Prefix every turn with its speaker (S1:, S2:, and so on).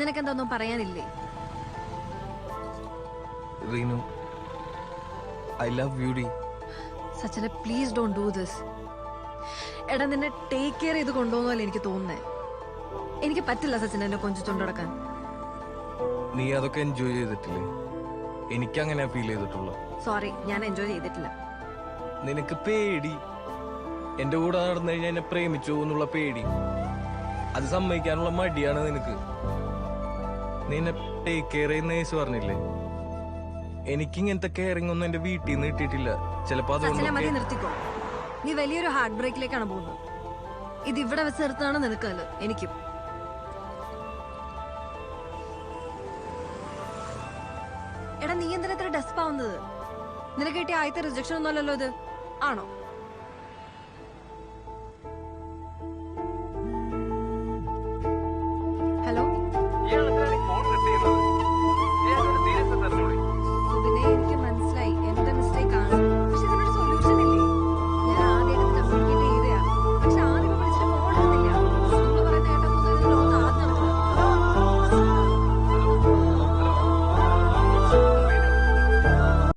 S1: നിനക്കെന്തൊന്നും പറയാനില്ലേ?
S2: Reenu, I love you ഡി.
S1: സച്ചിനെ പ്ലീസ് ഡോണ്ട് ഡു ദിസ്. എടാ നിന്നെ ടേക്ക് കെയർ ചെയ്ത് കൊണ്ടുപോകുന്നല്ലേ എനിക്ക് തോന്നുന്നേ. എനിക്ക് പറ്റില്ല സച്ചിൻ എന്നെ കൊഞ്ചിച്ചോണ്ടടക്കാൻ.
S2: നീ അതൊക്കെ എൻജോയ് ചെയ്തിട്ടില്ലേ? എനിക്കങ്ങനെ ഫീൽ ചെയ്തിട്ടുള്ളൂ.
S1: സോറി, ഞാൻ എൻജോയ് ചെയ്തിട്ടില്ല.
S2: നിനക്ക് പേടി, എന്റെ കൂടെ നടന്നു കഴിഞ്ഞാൽ എന്നെ പ്രേമിച്ചു എന്നുള്ള പേടി, അത് സമ്മതിക്കാനുള്ള മടിയാണ് നിനക്ക്. നീ എന്നെ ടേക്ക് കെയർ ചെയ്യുന്ന കേസ് പറഞ്ഞില്ലേ, എനിക്കിങ്ങനത്തെ കെയറിംഗ് ഒന്നും എന്റെ വീട്ടിൽ നിന്ന് കിട്ടിയിട്ടില്ല. ചിലപ്പോ
S1: സച്ചിനെ മതി, നിർത്തിക്കോ. നീ വലിയൊരു ഹാർട്ട് ബ്രേക്കിലേക്കാണ് പോകുന്നത്. ഇത് ഇവിടെ വെച്ച് നിർത്താണ് നിനക്കല്ല എനിക്കും. എടാ നീ എന്തിനാ ഇത്ര ഡെസ്പാവുന്നത്? നിനക്ക് കിട്ടിയ ആദ്യത്തെ റിജക്ഷൻ ഒന്നുമല്ലല്ലോ ഇത്, ആണോ?